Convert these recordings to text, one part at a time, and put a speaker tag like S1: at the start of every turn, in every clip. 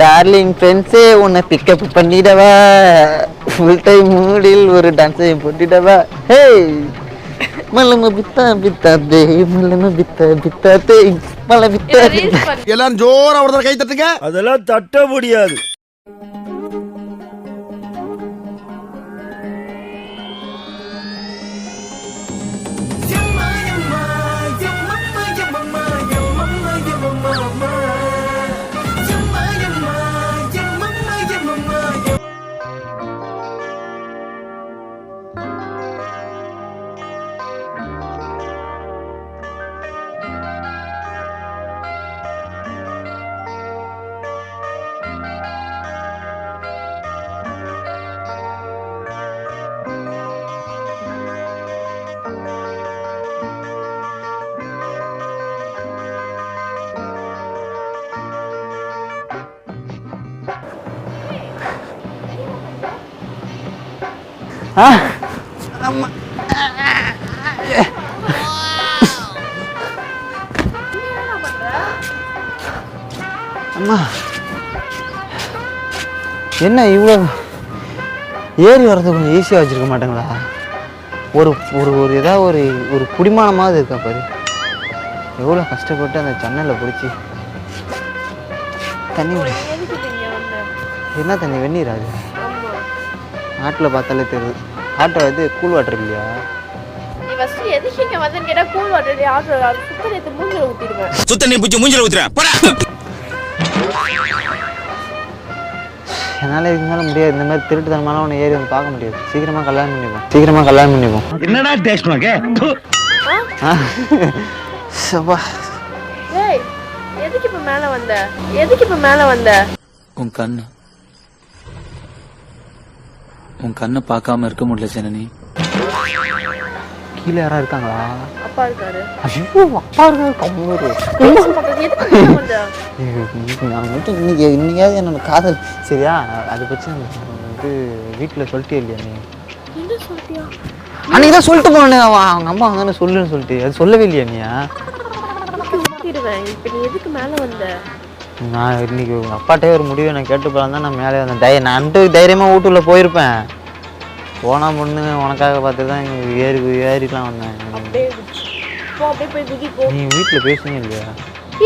S1: Darling ஃப்ரெண்ட்ஸே உன்னை pickup பண்ணிடவா, full time மூடில் ஒரு டான்ஸையும் போட்டிடவா. ஹே மலம பித்தா பித்தா தே, மலம பித்தா பித்தா தே, மல பித்தா.
S2: எல்லாரும் ஜோரா ஒரு கை தட்டுங்க.
S3: அதெல்லாம் தட்ட முடியாது.
S1: அம்மா அம்மா என்ன இவ்வளோ ஏறி வர்றது கொஞ்சம் ஈஸியாக வச்சுருக்க மாட்டேங்களா? ஒரு ஒரு ஒரு ஏதாவது ஒரு ஒரு குடிமானமாவது இருக்கா பாரு. எவ்வளோ கஷ்டப்பட்டு அந்த ஜன்னலில் பிடிச்சி தண்ணி என்ன தண்ணி வெந்நீர் அது ஆட்டில் பார்த்தாலே தெரியுது. ஆட்டோ இது கூல் வாட்டர் இல்லையா? என்னால் இதுக்கு மேலே முடியாது. இந்த மாதிரி திருட்டுத்தனமான ஒன்று ஏறி வந்து பார்க்க முடியாது. சீக்கிரமாக கல்யாணம் பண்ணிப்போம்.
S3: என்னடா டேஸ்ட் உனக்கு?
S4: எதுக்கு இப்ப மேல வந்த?
S5: உன் கண்ணை பார்க்காம இருக்க முடியல ஜனனி.
S1: கீழே யாரா இருக்காங்களா?
S4: அப்பா இருக்காரு.
S1: ஐயோ அப்பா இருக்காரு. இன்னைக்காவது என்னோட காதல் சரியா? அதை பற்றி வந்து வீட்டில் சொல்லிட்டே இல்லையா நீ? அன்னைக்கு தான் சொல்லிட்டு போனேன். அவங்க அம்மா தானே சொல்லுன்னு சொல்லிட்டு அது சொல்லவே இல்லையா நீயா?
S4: இப்ப நீ எதுக்கு மேல வந்த?
S1: நான் இன்னைக்கு உங்கள் அப்பாட்டே ஒரு முடிவை நான் கேட்டு போகலாம் தான் நான் மேலே வந்தேன். நான் தைரியமாக வீட்டுக்குள்ளே போயிருப்பேன். போனால் பொண்ணு உனக்காக பார்த்து தான் ஏறிலாம் வந்தேன். நீ வீட்டில் பேசுங்க இல்லையா?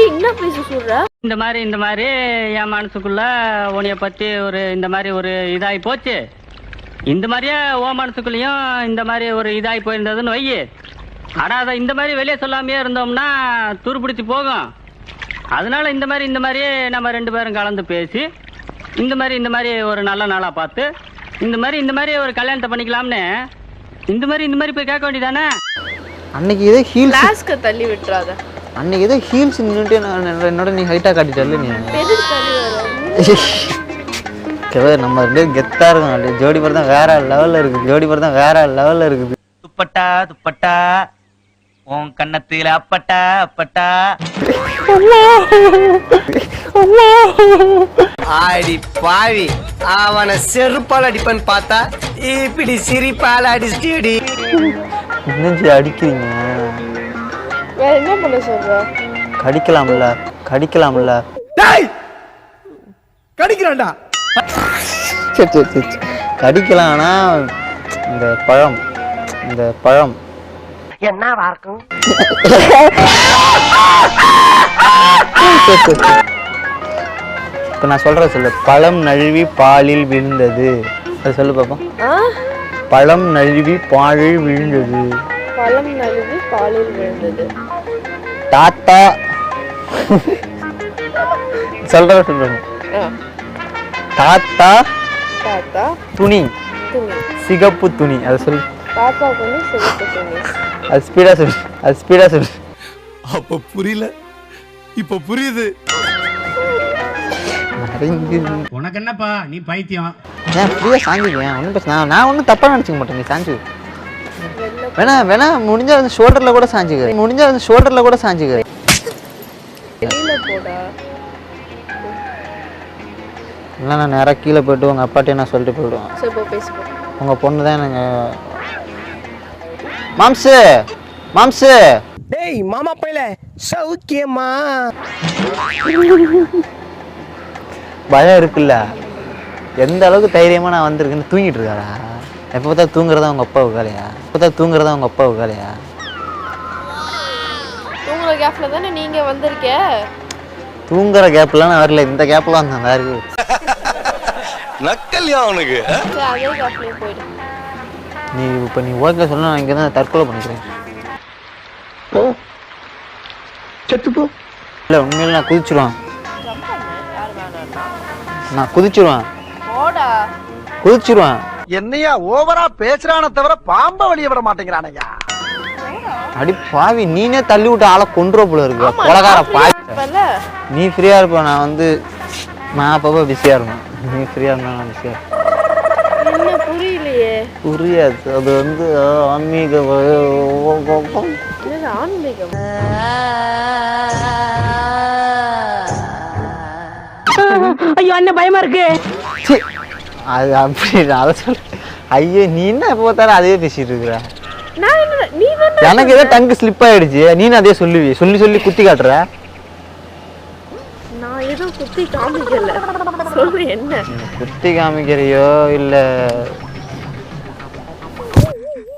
S4: என்ன பேச சொல்ற?
S6: இந்த மாதிரி என் மனசுக்குள்ள உன்னைய பற்றி இந்த மாதிரி ஒரு இதாகி போச்சு. இந்த மாதிரியே ஓ மனசுக்குள்ளேயும் இந்த மாதிரி ஒரு இதாகி போயிருந்ததுன்னு வையி. ஆனால் அதை இந்த மாதிரி வெளியே சொல்லாமையே இருந்தோம்னா துருப்பிடிச்சு போகும். அதனால இந்த மாதிரியே நம்ம 2 பேரும் கலந்து பேசி இந்த மாதிரி ஒரு நல்ல நாளா பார்த்து இந்த மாதிரி ஒரு கல்யாணத்தை பண்ணிக்கலாம்னு இந்த மாதிரி போய் கேட்க வேண்டியதானே?
S1: அன்னைக்கு ஏதோ ஹீல்ஸ்
S4: கிளாஸ்க்கு தள்ளி விட்டுறாத.
S1: அன்னைக்கு ஏதோ ஹீல்ஸ் நின்றுட்டு என்னோட நீ ஹைட்டாக காட்டிட்டல நீ. நம்ம 2 பேரும் கெத்தா இருக்கும். ஜோடி படம் தான் வேற லெவல்ல இருக்குது.
S5: துப்பட்டா உன் கண்ணத்துல அப்பட்டா
S2: ஆடி பாவி, அவனை செருப்பால் அடிப்பன்னு பார்த்தா இப்படி சிரிப்பால் அடிச்சிடி.
S1: என்னஞ்சி அடிக்கிறீங்க?
S4: வேற என்ன பண்ண சொல்ற?
S1: கடிக்கலாம்ல.
S2: டேய் கடிக்கறான்டா.
S1: சரி கடிக்கலாம்னா இந்த பழம்
S4: என்னவா இருக்கும்?
S1: இப்போ நான் சொல்லு. பழம் நழுவி பாலில் விழுந்தது. அது சொல்லு பாப்போம். பழம் நழுவி பாலில் விழுந்தது. தாத்தா சொல்றேன். தாத்தா துணி சிகப்பு துணி. அது சொல்லு.
S4: தாத்தா துணி சிகப்பு துணி.
S1: அது ஸ்பீடா சொல்லு.
S2: அப்ப புரியல, இப்ப புரியுது.
S3: உனக்கு என்னப்பா நீ பைத்தியம்?
S1: ஏன் ஃப்ரீயா சாஞ்சிக்கேன், ஒன்றும் பிரச்சனை. நான் ஒன்றும் தப்பா நினச்சிக்க மாட்டேன். நீ சாஞ்சு வேணா முடிஞ்ச வந்து ஷோல்டர்ல கூட சாஞ்சுக்க. இல்லை நான் நேராக கீழே போய்ட்டு உங்கள் அப்பாட்டே நான் சொல்லிட்டு போயிடுவேன். உங்கள் பொண்ணு தான் எனக்கு மாம்சு.
S2: டேய் மாமா பையல சௌக்கியமா?
S1: பயம் இருக்குல்ல. எந்த அளவுக்கு தைரியமாக நான் வந்திருக்கேன்னு தூங்கிட்டு இருக்காரா? எப்போ பார்த்தா தூங்குறதா அவங்க அப்பாவுக்கு வேலையா? தூங்குற
S4: கேப்ல தானே நீங்க வந்திருக்க.
S1: தூங்குற கேப்லாம் நான் வரல, இந்த கேப்ல வந்தேன். வேறு
S2: நக்கல்யா அவனுக்கு.
S4: அதே கேப்லயே போயிடு.
S1: நீ இப்போ நீ ஓகே சொன்னா நான் இங்கே தான் தற்கொலை பண்ணிக்கிறேன்.
S2: செத்துப்போ.
S1: இல்லை உண்மையில நான் குதிச்சிருவேன்.
S4: யார் வேணாம்னா
S1: நான் குதிச்சிருவேன்.
S4: போடா.
S1: குதிச்சிருவேன்.
S2: என்னையா ஓவரா பேசுறானே தவிர பாம்ப வெளிய விட மாட்டேங்கிறானயா.
S1: அடி பாவி, நீனே தள்ளி விட்டு ஆளை கொண்டுற போல இருக்கு. கொலகார பாவி. நீ ஃப்ரீயா இருப்ப, நான் வந்து நான் அப்பப்போ பிஸியா இருப்பேன். நீ ஃப்ரீயா இருந்தா நான் பிஸியா இருப்பேன்.
S4: என்ன புரியலையே.
S1: புரியாது, அது வந்து ஆன்மீக
S4: ஆன்மீகம்.
S6: ஐயோ என்ன பயமா இருக்கு.
S1: அது அப்படி அதை சொல்ல. ஐயோ நீ என்ன எப்போ பார்த்தாலும் அதே பேசிட்டு இருக்கிற. எனக்கு ஏதோ டங்கு ஸ்லிப் ஆயிடுச்சு, நீனு அதே சொல்லி குத்தி காட்டுற.
S4: நான் ஏதோ குத்தி காமிக்கல. சொல்லு என்ன
S1: குத்தி காமிக்கிறியோ இல்ல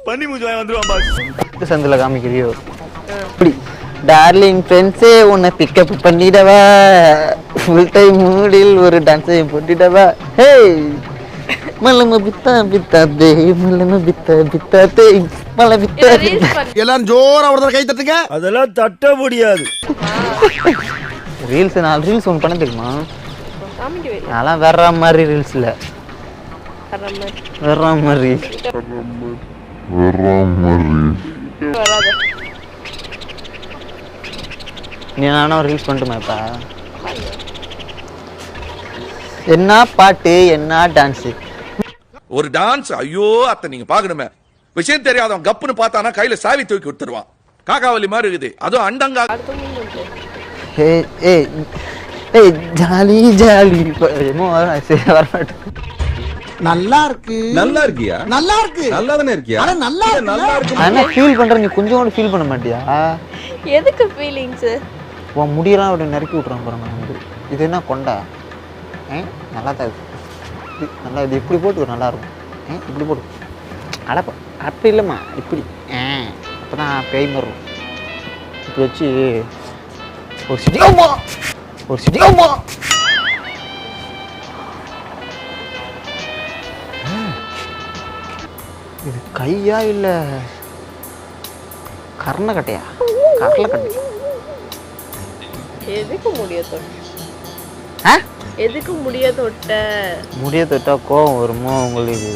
S3: பண்ணி மூஞ்சி வந்துருவான் பாஸ்.
S1: சந்தில காமிக்கிறியோ? அப்படி டார்லிங் ஃப்ரெண்ட்ஸே உன்னை பிக்கப் பண்ணிடவா, ஃபுல் டைம் மூடில் ஒரு டான்ஸையும் போட்டிடவா. ஹே மலம பித்தா பித்தா தே மலம பித்தா பித்தா தே மல பித்தா.
S2: எல்லாரும் ஜோரா ஒரு கை தட்டுங்க.
S3: அதெல்லாம் தட்ட முடியாது.
S1: ரீல்ஸ் 4 ரீல்ஸ் ஒன்று பண்ண தெரியுமா?
S4: காமிக்க வை.
S1: அதெல்லாம் வேற மாதிரி ரீல்ஸ் இல்லை, வேற மாதிரி.
S4: வராத.
S1: நீ நானும் ரீல்ஸ் பண்ணட்டுமா? இப்போ என்ன பாட்டு என்ன டான்ஸு.
S7: ஒரு டான்ஸ் ஐயோ அத்தை நீங்க பாக்கணுமே. விஷயம் தெரியாதவன் கப்புன்னு பார்த்தானா கையில சாவி தூக்கி விட்டுருவான். காக்காவலி மாதிரி இருக்குது. அதுவும் அண்டங்கா.
S1: ஜாலி ஜாலி வரமாட்டேன்.
S2: நல்லா இருக்கு.
S7: நல்லா இருக்கியா?
S2: நல்லா இருக்கு.
S7: நல்லா தானே இருக்கியா?
S2: நல்லா
S7: நல்லா இருக்கு.
S1: நான் ஃபீல் பண்றேன், நீ கொஞ்சம் கூட ஃபீல் பண்ண மாட்டியா?
S4: எதுக்கு ஃபீலிங்ஸ்?
S1: உன் முடியெல்லாம் அப்படி நறுக்கி விட்றான் பாருங்க. வந்து இது என்ன கொண்டா? நல்லா தான் இருக்கு. நல்லா இது இப்படி போட்டு நல்லா இருக்கும். இப்படி போட்டு அடப்பா அப்படி இல்லைம்மா, இப்படி அப்போ தான் பேய் மாறும். இப்படி வச்சு ஒரு சிட்டியோமா இது கையா இல்லை கர்ணக்கட்டையா? கடலைக்கட்டை.
S4: எதுக்கு முடிய தொட்ட? எதுக்கு முடிய தொட்ட?
S1: முடிய தொட்டா கோவம் வருமோ உங்களுக்கு?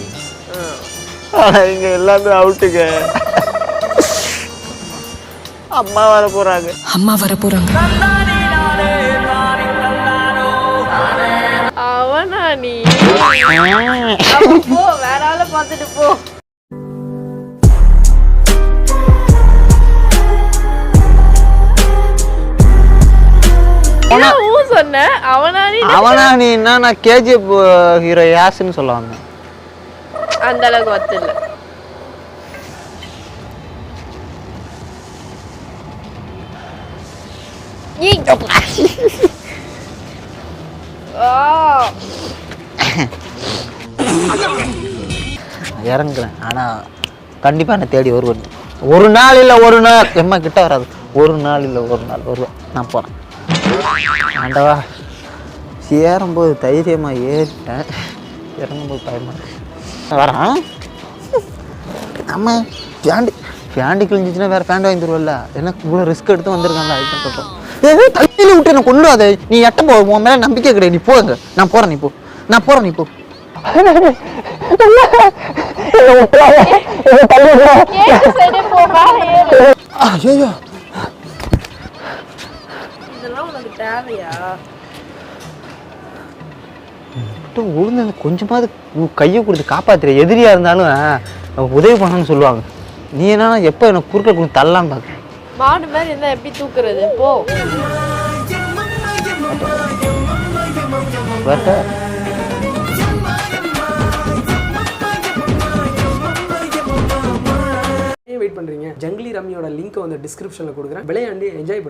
S1: இங்க எல்லாமே அவுட்டுங்க. அம்மா வர போறாங்க.
S4: அவனா நீ? போ, வேற ஆளை பார்த்துட்டு போ. சொன்ன
S1: அவனா நீன்னா நான் கேஜிஎஃப் ஹீரோ யாஸ்ன்னு சொல்ல வந்தேன்.
S4: அந்த அளவுக்கு வத்தில்ல.
S1: இறங்குறேன், ஆனா கண்டிப்பா என்ன தேடி வருவேன். ஒரு நாள் இல்ல ஒரு நாள் எம்மா கிட்ட வராது. ஒரு நாள் இல்ல ஒரு நாள் வருவேன். நான் போறேன். ஆண்டவா, ஏறும்போது தைரியமா ஏறிட்டேன், இறங்கும்போது பயமா வரான். நம்ம பேண்டி கிழிஞ்சிச்சுன்னா வேற பேண்ட் வாங்கி தருவல்ல. எனக்கு இவ்வளோ ரிஸ்க் எடுத்து வந்திருக்காங்க. அதுக்கு தள்ளியில் விட்டு எனக்கு கொண்டு அதை நீ எட்ட போ, உன் மேலே நம்பிக்கை கிடையாது. நீ போங்க, நான் போறேன், நீ போ. ஐயோ
S4: தேவையா?
S1: உழுந்து கொஞ்சமாவது கையை கொடுத்து காப்பாத்துற. எதிரியா இருந்தாலும் உதவி பண்ணணும்னு சொல்லுவாங்க. நீ என்ன எப்ப எனக்கு குறுக்க கொடுத்து தள்ளலான்னு பாக்க.
S4: மாடு மாதிரி இருந்தா எப்படி தூக்குறது? போ.
S8: வெயிட் பண்றீங்க? ஜங்கிலி ரம்மியோட லிங்க் வந்து டிஸ்கிரிப்ஷன்ல கொடுக்குறேன். விளையாண்டு என்ஜாய் பண்ணுங்க.